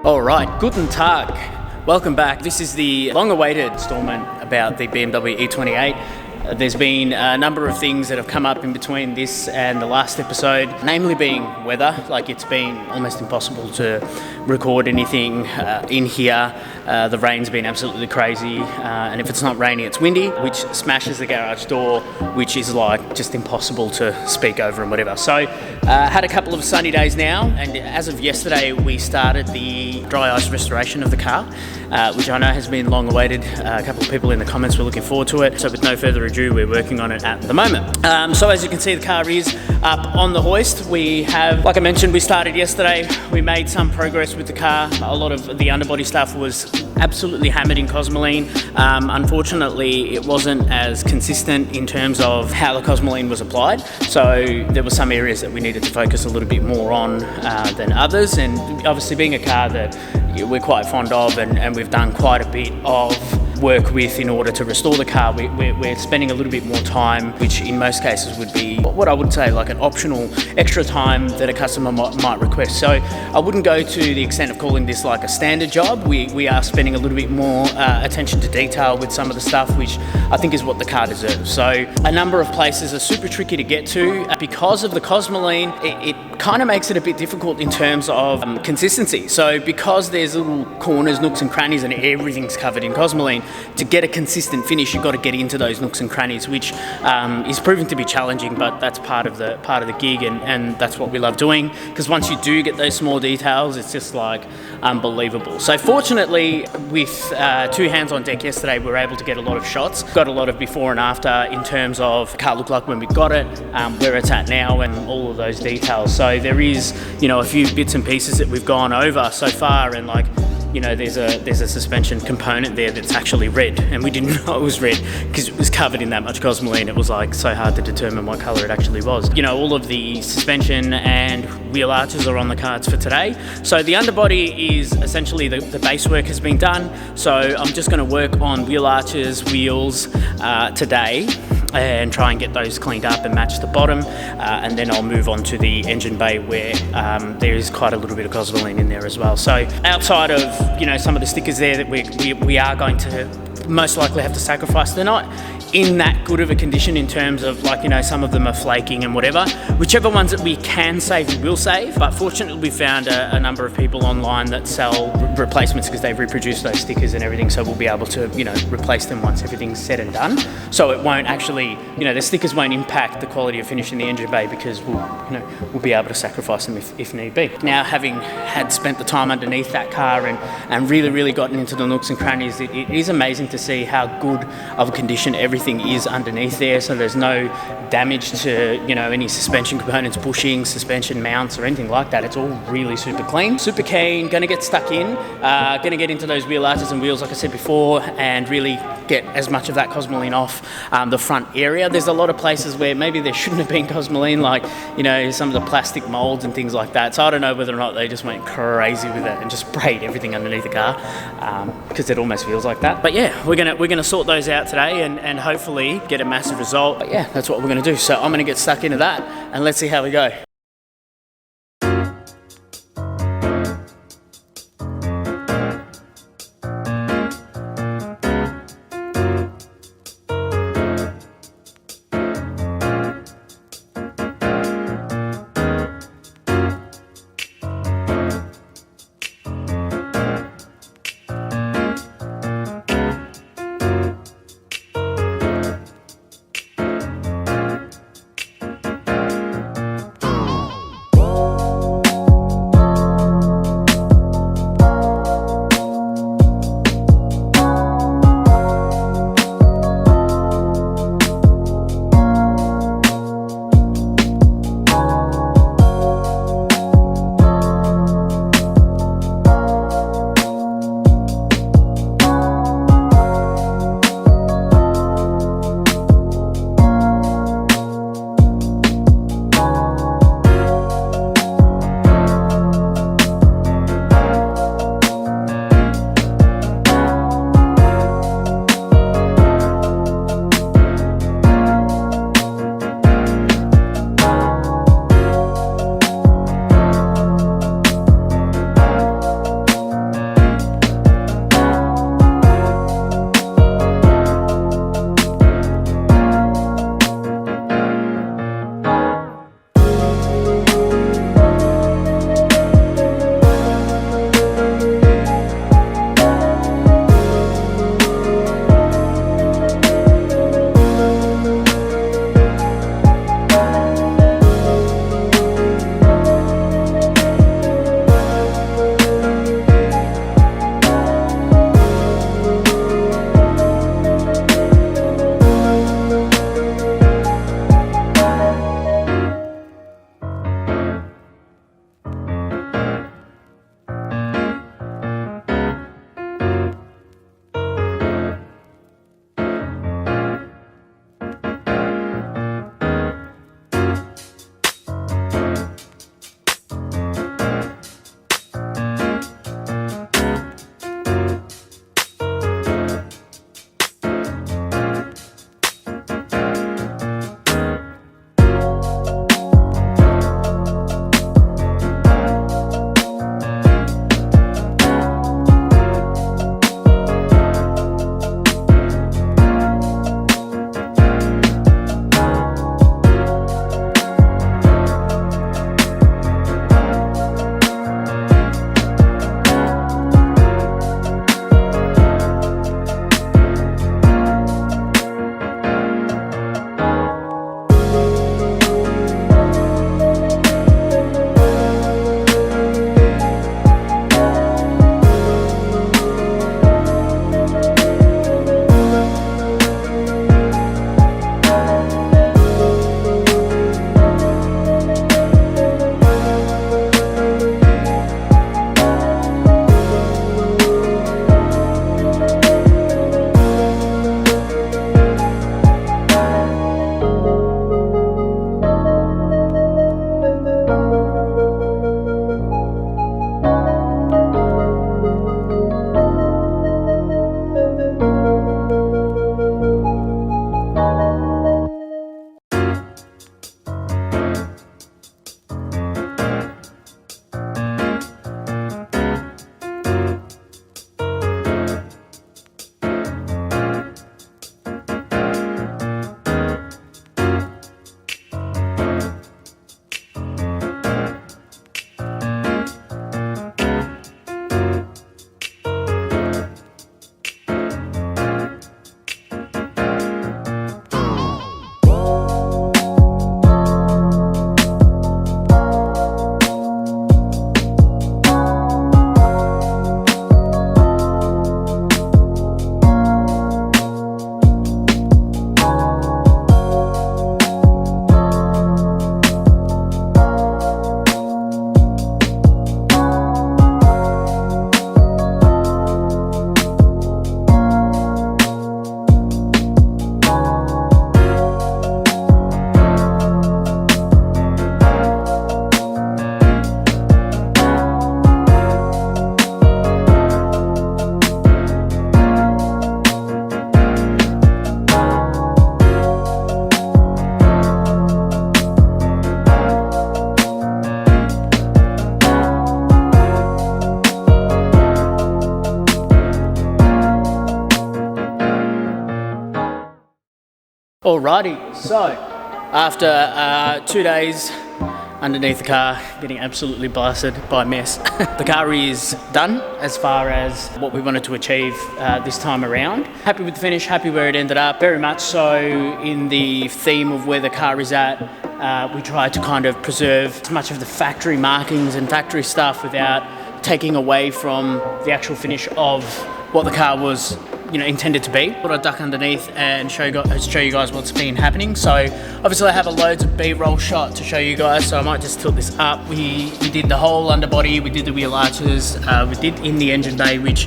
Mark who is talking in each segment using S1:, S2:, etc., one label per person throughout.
S1: All right, guten Tag. Welcome back. This is the long-awaited installment about the BMW E28. There's been a number of things that have come up in between this and the last episode, namely being weather. Like, it's been almost impossible to record anything in here. The rain's been absolutely crazy, and if it's not raining, it's windy, which smashes the garage door, which is like just impossible to speak over and whatever. So had a couple of sunny days now, and as of yesterday we started the dry ice restoration of the car, which I know has been long awaited. A couple of people in the comments were looking forward to it, so with no further ado, we're working on it at the moment. So as you can see, the car is up on the hoist. We have, like I mentioned, we started yesterday. We made some progress with the car. A lot of the underbody stuff was absolutely hammered in Cosmoline. Unfortunately, it wasn't as consistent in terms of how the Cosmoline was applied. So there were some areas that we needed to focus a little bit more on than others. And obviously being a car that we're quite fond of and we've done quite a bit of work with in order to restore the car, we're spending a little bit more time, which in most cases would be what I would say like an optional extra time that a customer might request. So I wouldn't go to the extent of calling this like a standard job. We are spending a little bit more attention to detail with some of the stuff, which I think is what the car deserves. So a number of places are super tricky to get to because of the Cosmoline. It kind of makes it a bit difficult in terms of consistency. So because there's little corners, nooks and crannies, and everything's covered in Cosmoline, to get a consistent finish, you've got to get into those nooks and crannies, which is proving to be challenging, but that's part of the gig, and that's what we love doing, because once you do get those small details, it's just like unbelievable. So fortunately, with two hands on deck yesterday, we were able to get a lot of shots. Got a lot of before and after in terms of the car looked like when we got it, where it's at now, and all of those details. So there is, a few bits and pieces that we've gone over so far, and like, there's a suspension component there that's actually red, and we didn't know it was red because it was covered in that much Cosmoline. It was like so hard to determine what color it actually was. All of the suspension and wheel arches are on the cards for today. So the underbody is essentially the base work has been done. So I'm just going to work on wheel arches, wheels today, and try and get those cleaned up and match the bottom, and then I'll move on to the engine bay where there is quite a little bit of Cosmoline in there as well. So outside of some of the stickers there that we are going to most likely have to sacrifice, they're not in that good of a condition in terms of like, some of them are flaking and whatever. Whichever ones that we can save, we will save. But fortunately, we found a number of people online that sell replacements because they've reproduced those stickers and everything. So we'll be able to, replace them once everything's said and done. So it won't actually, the stickers won't impact the quality of finish in the engine bay, because we'll be able to sacrifice them if need be. Now, having had spent the time underneath that car and really gotten into the nooks and crannies, it is amazing to see how good of a condition everything is underneath there. So there's no damage to any suspension components, bushing, suspension mounts or anything like that. It's all really super clean, super keen. Going to get stuck in, going to get into those wheel arches and wheels like I said before, and really get as much of that Cosmoline off the front area. There's a lot of places where maybe there shouldn't have been Cosmoline, like some of the plastic molds and things like that. So I don't know whether or not they just went crazy with it and just sprayed everything underneath the car, because it almost feels like that. But yeah, we're gonna sort those out today and hopefully get a massive result. But yeah, that's what we're gonna do. So I'm gonna get stuck into that and let's see how we go. Alrighty, so after 2 days underneath the car, getting absolutely blasted by mess, the car is done as far as what we wanted to achieve this time around. Happy with the finish, happy where it ended up. Very much so in the theme of where the car is at. We tried to kind of preserve as much of the factory markings and factory stuff without taking away from the actual finish of what the car was intended to be. Thought I'd duck underneath and show you guys what's been happening. So obviously I have a loads of B-roll shot to show you guys, so I might just tilt this up. We did the whole underbody, we did the wheel arches, we did in the engine bay, which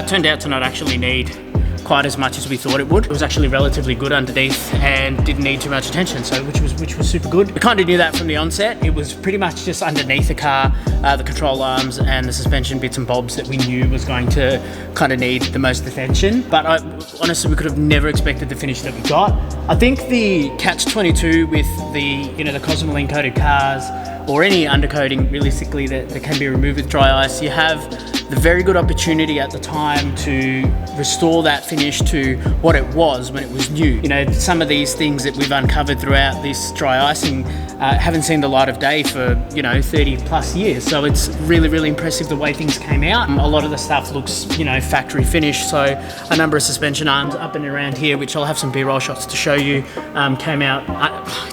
S1: turned out to not actually need quite as much as we thought it would. It was actually relatively good underneath and didn't need too much attention, so which was super good. We kind of knew that from the onset. It was pretty much just underneath the car, the control arms and the suspension bits and bobs that we knew was going to kind of need the most attention. But honestly, we could have never expected the finish that we got. I think the catch-22 with the Cosmoline coated cars, or any undercoating realistically that can be removed with dry ice, you have the very good opportunity at the time to restore that finish to what it was when it was new. Some of these things that we've uncovered throughout this dry icing haven't seen the light of day for 30 plus years. So it's really, really impressive the way things came out. A lot of the stuff looks factory finished. So a number of suspension arms up and around here, which I'll have some B-roll shots to show you, came out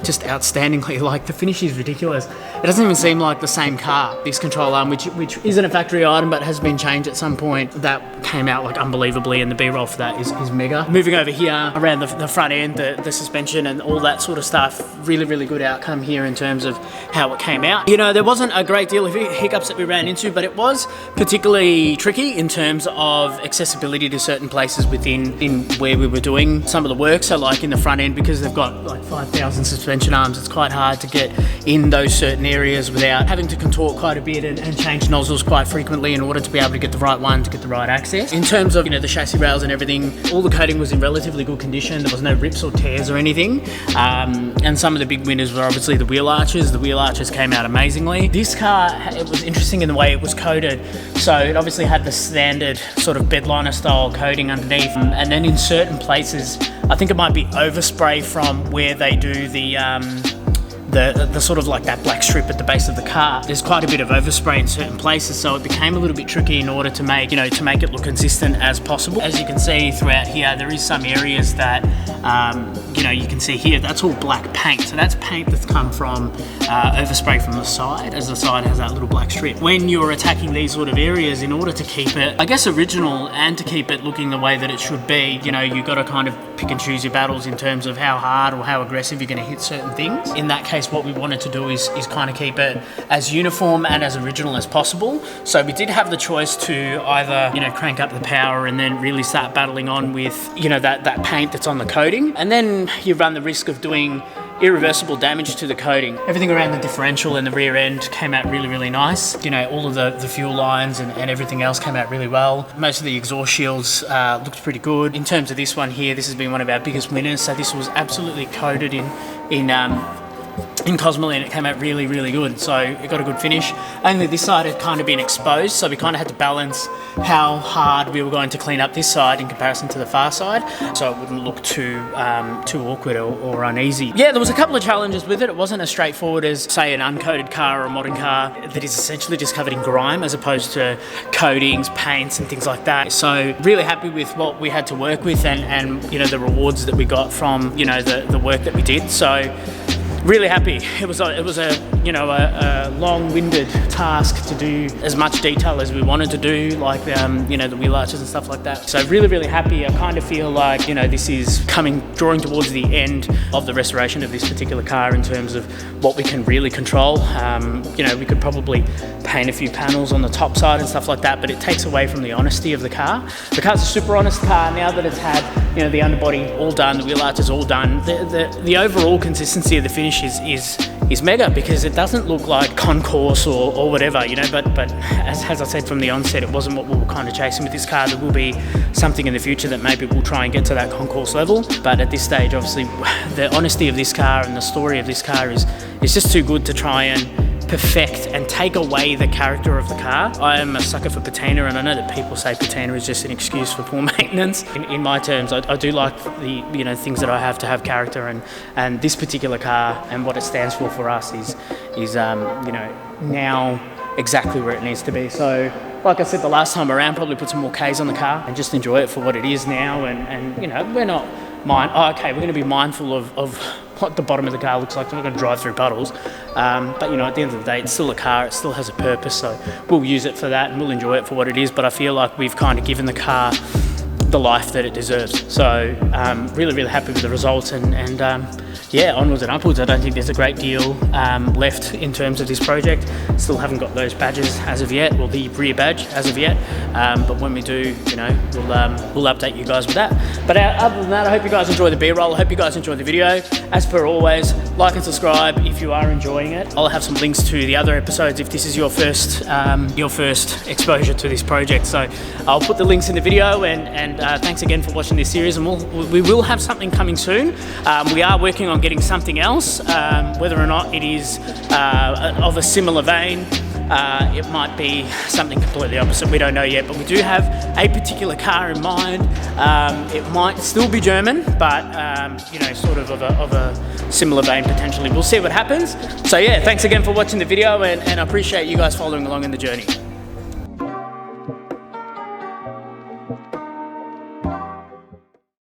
S1: just outstandingly. Like, the finish is ridiculous. It doesn't even seem like the same car. This control arm, which isn't a factory item but has been changed at some point, that came out like unbelievably, and the B-roll for that is mega. Moving over here around the front end, the suspension and all that sort of stuff, really, really good outcome here in terms of how it came out. There wasn't a great deal of hiccups that we ran into, but it was particularly tricky in terms of accessibility to certain places in where we were doing some of the work. So like in the front end, because they've got like 5,000 suspension arms, it's quite hard to get in those certain areas without having to contort quite a bit and change nozzles quite frequently in order to be able to get the right one, to get the right access. In terms of the chassis rails and everything, all the coating was in relatively good condition. There was no rips or tears or anything. And some of the big winners were obviously the wheel arches. The wheel arches came out amazingly. This car, it was interesting in the way it was coated. So it obviously had the standard sort of bedliner style coating underneath. And then in certain places, I think it might be overspray from where they do the sort of like that black strip at the base of the car. There's quite a bit of overspray in certain places, so it became a little bit tricky in order to make it look consistent as possible. As you can see throughout here, there is some areas that you can see here, that's all black paint. So that's paint that's come from overspray from the side, as the side has that little black strip. When you're attacking these sort of areas, in order to keep it, I guess, original and to keep it looking the way that it should be, you've got to kind of pick and choose your battles in terms of how hard or how aggressive you're going to hit certain things. In that case, what we wanted to do is kind of keep it as uniform and as original as possible. So we did have the choice to either, crank up the power and then really start battling on with, that paint that's on the coating. And then you run the risk of doing irreversible damage to the coating. Everything around the differential and the rear end came out really, really nice. All of the fuel lines and everything else came out really well. Most of the exhaust shields looked pretty good. In terms of this one here, this has been one of our biggest winners. So this was absolutely coated in Cosmoline. It came out really, really good. So it got a good finish. Only this side had kind of been exposed, so we kind of had to balance how hard we were going to clean up this side in comparison to the far side, so it wouldn't look too awkward or uneasy. Yeah, there was a couple of challenges with it. It wasn't as straightforward as, say, an uncoated car or a modern car that is essentially just covered in grime, as opposed to coatings, paints and things like that. So really happy with what we had to work with and the rewards that we got from the work that we did. So really happy. It was a long-winded task to do as much detail as we wanted to do, like the wheel arches and stuff like that. So really, really happy. I kind of feel like this is drawing towards the end of the restoration of this particular car in terms of what we can really control. We could probably paint a few panels on the top side and stuff like that, but it takes away from the honesty of the car. The car's a super honest car now that it's had the underbody all done, the wheel arches all done. The overall consistency of the finish is mega, because it doesn't look like concourse or whatever, but as I said from the onset, it wasn't what we were kind of chasing with this car. There will be something in the future that maybe we'll try and get to that concourse level, but at this stage, obviously, the honesty of this car and the story of this car is just too good to try and perfect and take away the character of the car. I am a sucker for patina, and I know that people say patina is just an excuse for poor maintenance. In my terms, I do like the things that I have to have character, and this particular car and what it stands for us is now exactly where it needs to be. So like I said the last time around, probably put some more Ks on the car and just enjoy it for what it is now. And we're not we're going to be mindful of what the bottom of the car looks like. We're not going to drive through puddles, but at the end of the day, it's still a car. It still has a purpose, so we'll use it for that and we'll enjoy it for what it is. But I feel like we've kind of given the car the life that it deserves. So really happy with the results, and yeah, onwards and upwards. I don't think there's a great deal left in terms of this project. Still haven't got those badges as of yet, or the rear badge as of yet, but when we do, we'll update you guys with that. But other than that, I hope you guys enjoy the B-roll. I hope you guys enjoy the video. As per always, like and subscribe if you are enjoying it. I'll have some links to the other episodes if this is your first exposure to this project. So I'll put the links in the video, and thanks again for watching this series, and we will have something coming soon. We are working on getting something else, whether or not it is of a similar vein. It might be something completely opposite, we don't know yet, but we do have a particular car in mind. It might still be German, but sort of a similar vein potentially. We'll see what happens. So yeah, thanks again for watching the video, and I appreciate you guys following along in the journey.